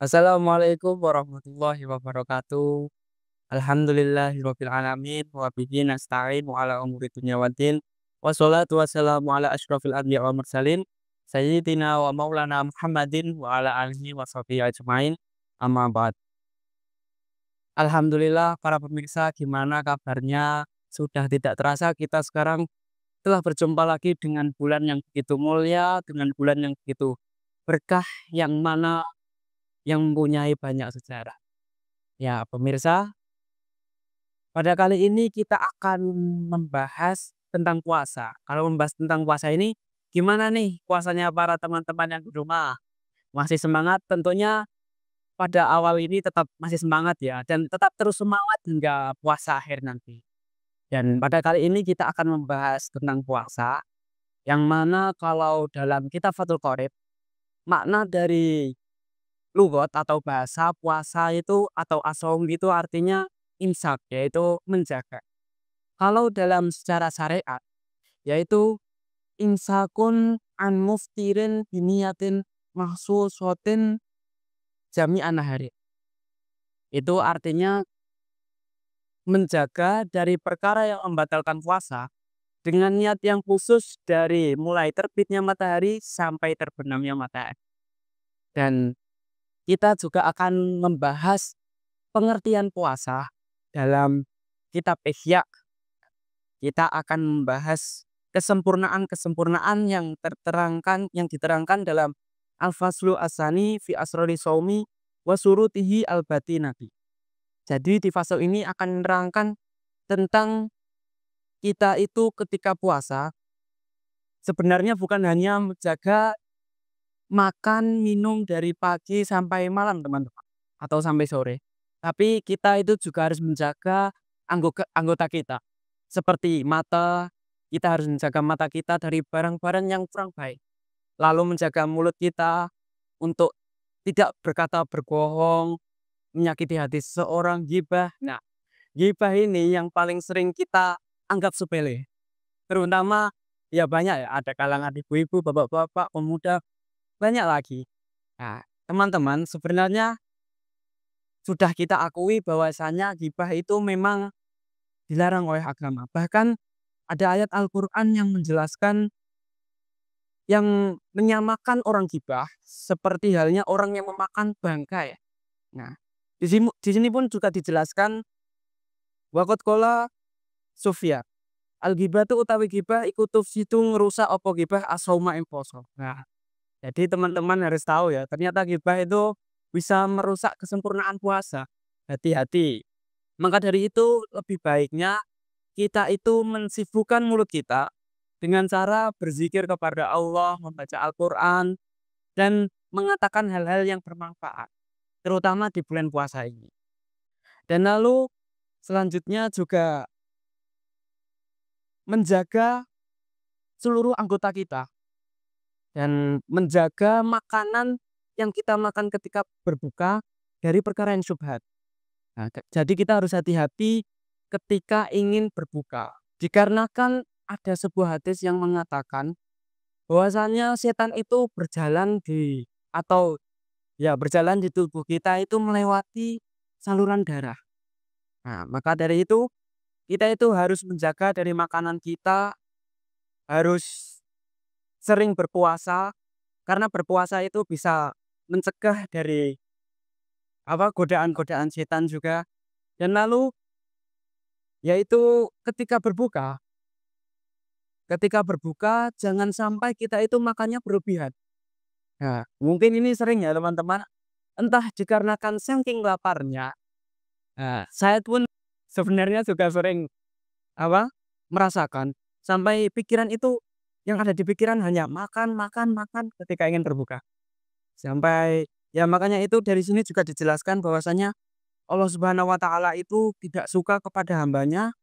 Assalamualaikum warahmatullahi wabarakatuh. Alhamdulillahirabbil alamin wa bihi nasta'in wa ala umuri dunya waddin. Wassalatu wassalamu ala asyrofil anbiya wal mursalin sayyidina wa maulana Muhammadin wa ala alihi wa sahbihi ajmain. Amma ba'd. Alhamdulillah para pemirsa, gimana kabarnya? Sudah tidak terasa kita sekarang telah berjumpa lagi dengan bulan yang begitu mulia, dengan bulan yang begitu berkah, yang mana yang mempunyai banyak sejarah. Ya, pemirsa, pada kali ini kita akan membahas tentang puasa. Kalau membahas tentang puasa ini, gimana nih puasanya para teman-teman yang di rumah? Masih semangat? Tentunya pada awal ini tetap masih semangat ya, dan tetap terus semangat hingga puasa akhir nanti. Dan pada kali ini kita akan membahas tentang puasa, yang mana kalau dalam kitab Fathul Qorib, makna dari lugot atau bahasa puasa itu atau asaum itu artinya imsak, yaitu menjaga. Kalau dalam secara syariat, yaitu imsakun an muftirin biniyatin mahsusotin jami'an nahari. Itu artinya menjaga dari perkara yang membatalkan puasa dengan niat yang khusus dari mulai terbitnya matahari sampai terbenamnya matahari. Dan kita juga akan membahas pengertian puasa dalam kitab Ihya. Kita akan membahas kesempurnaan-kesempurnaan yang diterangkan dalam Al-Faslu Asani fi Asrori Saumi wa Surutihi Al-Batinati. Jadi di fasal ini akan menerangkan tentang kita itu ketika puasa sebenarnya bukan hanya menjaga makan minum dari pagi sampai malam, teman-teman, atau sampai sore. Tapi kita itu juga harus menjaga anggota kita. Seperti mata, kita harus menjaga mata kita dari barang-barang yang kurang baik. Lalu menjaga mulut kita untuk tidak berkata berbohong, menyakiti hati seseorang, gibah. Nah, gibah ini yang paling sering kita anggap sepele. Terutama ya banyak ya, ada kalangan ibu-ibu, bapak-bapak, pemuda, banyak lagi. Nah, teman-teman, sebenarnya sudah kita akui bahwasanya gibah itu memang dilarang oleh agama. Bahkan ada ayat Al-Quran yang menjelaskan, yang menyamakan orang gibah seperti halnya orang yang memakan bangkai. Nah, di sini pun juga dijelaskan waqad qala Sufyan. Al-ghibatu utawi gibah iku tufsidu ngerusak apa gibah as-sauma ing poso. Nah, jadi teman-teman harus tahu ya, ternyata gibah itu bisa merusak kesempurnaan puasa. Hati-hati. Maka dari itu lebih baiknya kita itu mensibukkan mulut kita dengan cara berzikir kepada Allah, membaca Al-Quran, dan mengatakan hal-hal yang bermanfaat, terutama di bulan puasa ini. Dan lalu selanjutnya juga menjaga seluruh anggota kita dan menjaga makanan yang kita makan ketika berbuka dari perkara yang syubhat. Nah, jadi kita harus hati-hati ketika ingin berbuka. Dikarenakan ada sebuah hadis yang mengatakan bahwasanya setan itu berjalan di tubuh kita itu melewati saluran darah. Nah, maka dari itu kita itu harus menjaga dari makanan kita, harus sering berpuasa karena berpuasa itu bisa mencegah dari godaan-godaan setan juga. Dan lalu yaitu ketika berbuka jangan sampai kita itu makannya berlebihan. Nah, mungkin ini sering ya teman-teman, entah dikarenakan saking laparnya. Nah, saya pun sebenarnya juga sering apa merasakan sampai pikiran itu, yang ada di pikiran hanya makan, makan, makan ketika ingin berbuka. Sampai ya makanya itu dari sini juga dijelaskan bahwasanya Allah Subhanahu wa taala itu tidak suka kepada hambanya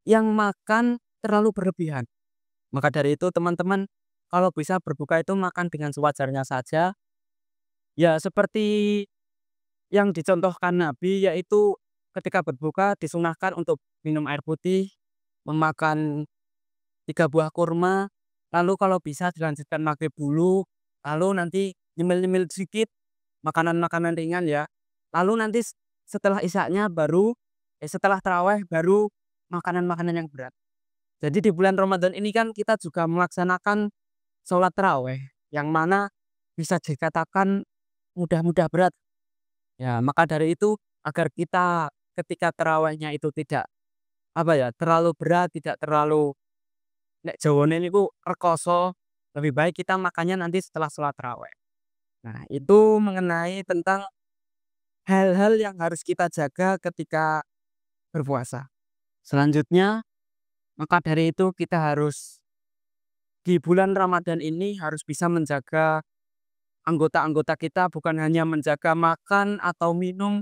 yang makan terlalu berlebihan. Maka dari itu teman-teman, kalau bisa berbuka itu makan dengan sewajarnya saja. Ya seperti yang dicontohkan Nabi, yaitu ketika berbuka disunahkan untuk minum air putih, memakan 3 buah kurma, lalu kalau bisa dilanjutkan maghrib dulu, lalu nanti nyemil-nyemil sedikit, makanan-makanan ringan ya. Lalu nanti setelah isyaknya baru setelah taraweh baru makanan-makanan yang berat. Jadi di bulan Ramadan ini kan kita juga melaksanakan sholat taraweh yang mana bisa dikatakan mudah-mudah berat. Ya, maka dari itu agar kita ketika tarawehnya itu tidak apa ya, terlalu berat, tidak terlalu nek jawane niku rekoso, lebih baik kita makannya nanti setelah sholat taraweh. Nah, itu mengenai tentang hal-hal yang harus kita jaga ketika berpuasa. Selanjutnya, maka dari itu kita harus di bulan Ramadan ini harus bisa menjaga anggota-anggota kita bukan hanya menjaga makan atau minum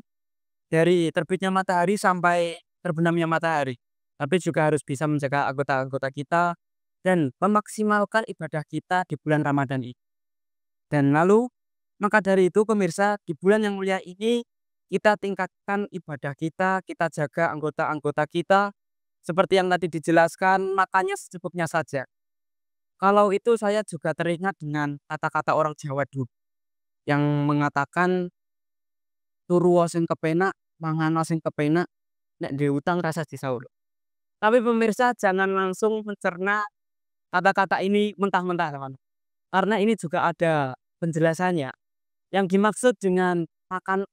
dari terbitnya matahari sampai terbenamnya matahari, tapi juga harus bisa menjaga anggota-anggota kita dan memaksimalkan ibadah kita di bulan Ramadan ini. Dan lalu, maka dari itu pemirsa, di bulan yang mulia ini kita tingkatkan ibadah kita jaga anggota-anggota kita seperti yang tadi dijelaskan, makannya secukupnya saja. Kalau itu saya juga teringat dengan kata-kata orang Jawa dulu yang mengatakan turu sing kepenak, mangan sing kepenak, nek duwe utang rasa disaur. Tapi pemirsa jangan langsung mencerna kata-kata ini mentah-mentah, teman. Karena ini juga ada penjelasannya. Yang dimaksud dengan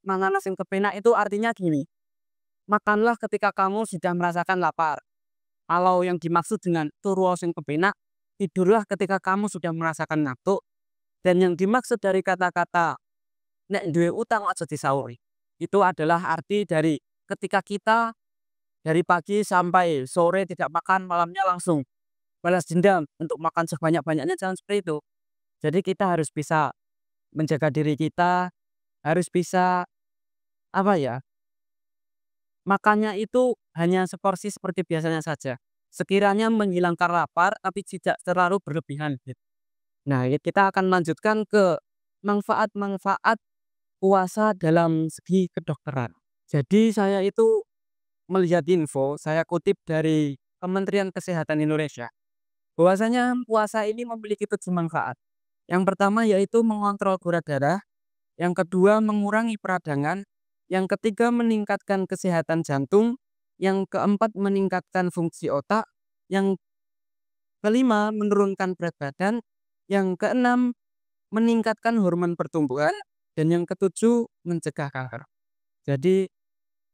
mangan sing kepenak itu artinya gini. Makanlah ketika kamu sudah merasakan lapar. Kalau yang dimaksud dengan turu sing kepenak, tidurlah ketika kamu sudah merasakan ngantuk. Dan yang dimaksud dari kata-kata nek duwe utang aja disauri. Itu adalah arti dari ketika kita dari pagi sampai sore tidak makan, malamnya langsung balas dendam untuk makan sebanyak-banyaknya, jangan seperti itu. Jadi kita harus bisa menjaga diri kita, harus bisa apa ya? Makannya itu hanya seporsi seperti biasanya saja. Sekiranya menghilangkan lapar tapi tidak terlalu berlebihan gitu. Nah, kita akan lanjutkan ke manfaat-manfaat puasa dalam segi kedokteran. Jadi saya itu melihat info, saya kutip dari Kementerian Kesehatan Indonesia, bahwasanya puasa ini memiliki 7 manfaat. Yang pertama yaitu mengontrol gula darah, yang kedua mengurangi peradangan, yang ketiga meningkatkan kesehatan jantung, yang keempat meningkatkan fungsi otak, yang kelima menurunkan berat badan, yang keenam meningkatkan hormon pertumbuhan, dan yang ketujuh mencegah kanker. Jadi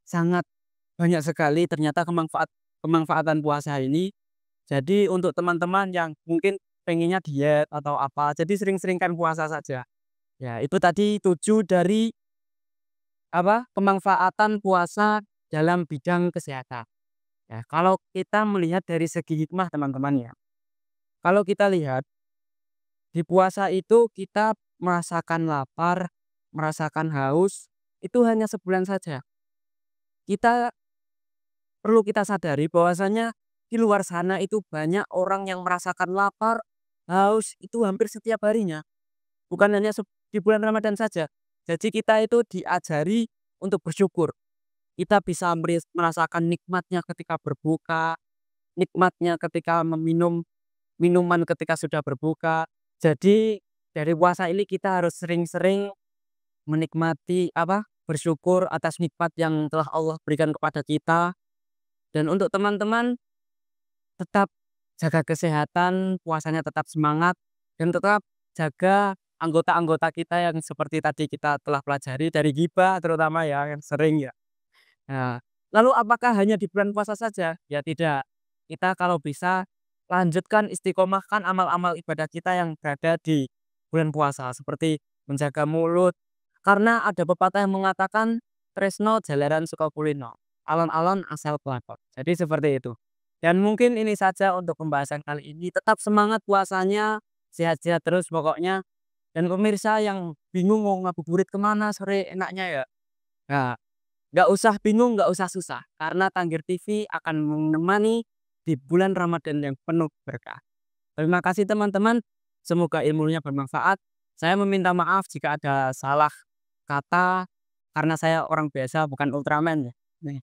sangat banyak sekali ternyata kemanfaatan puasa ini. Jadi untuk teman-teman yang mungkin pengennya diet atau apa, jadi sering-seringkan puasa saja. Ya, itu tadi 7 dari apa? Pemanfaatan puasa dalam bidang kesehatan. Ya, kalau kita melihat dari segi hikmah teman-teman ya. Kalau kita lihat di puasa itu kita merasakan lapar, merasakan haus, itu hanya sebulan saja. Kita perlu kita sadari bahwasanya di luar sana itu banyak orang yang merasakan lapar, haus itu hampir setiap harinya. Bukan hanya di bulan Ramadan saja. Jadi kita itu diajari untuk bersyukur. Kita bisa merasakan nikmatnya ketika berbuka, nikmatnya ketika meminum minuman ketika sudah berbuka. Jadi dari puasa ini kita harus sering-sering menikmati apa? Bersyukur atas nikmat yang telah Allah berikan kepada kita. Dan untuk teman-teman tetap jaga kesehatan, puasanya tetap semangat dan tetap jaga anggota-anggota kita yang seperti tadi kita telah pelajari dari ghibah terutama ya yang sering ya. Nah, lalu apakah hanya di bulan puasa saja? Ya tidak. Kita kalau bisa lanjutkan istiqomahkan amal-amal ibadah kita yang berada di bulan puasa seperti menjaga mulut. Karena ada pepatah yang mengatakan tresno jalaran suka kulino, alon-alon asal pelakon. Jadi seperti itu. Dan mungkin ini saja untuk pembahasan kali ini. Tetap semangat puasanya, sehat-sehat terus pokoknya. Dan pemirsa yang bingung mau ngabuburit kemana sore enaknya ya. Nah, nggak usah bingung, nggak usah susah. Karena Tangger TV akan menemani di bulan Ramadan yang penuh berkah. Terima kasih teman-teman. Semoga ilmunya bermanfaat. Saya meminta maaf jika ada salah kata karena saya orang biasa bukan Ultraman ya. Nih.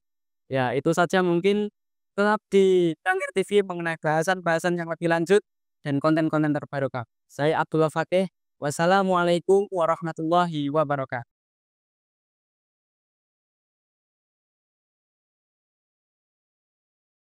Ya, itu saja mungkin tetap di Tangger TV mengenai bahasan-bahasan yang lebih lanjut dan konten-konten terbaru kami. Saya Abdullah Fakih. Wassalamualaikum warahmatullahi wabarakatuh.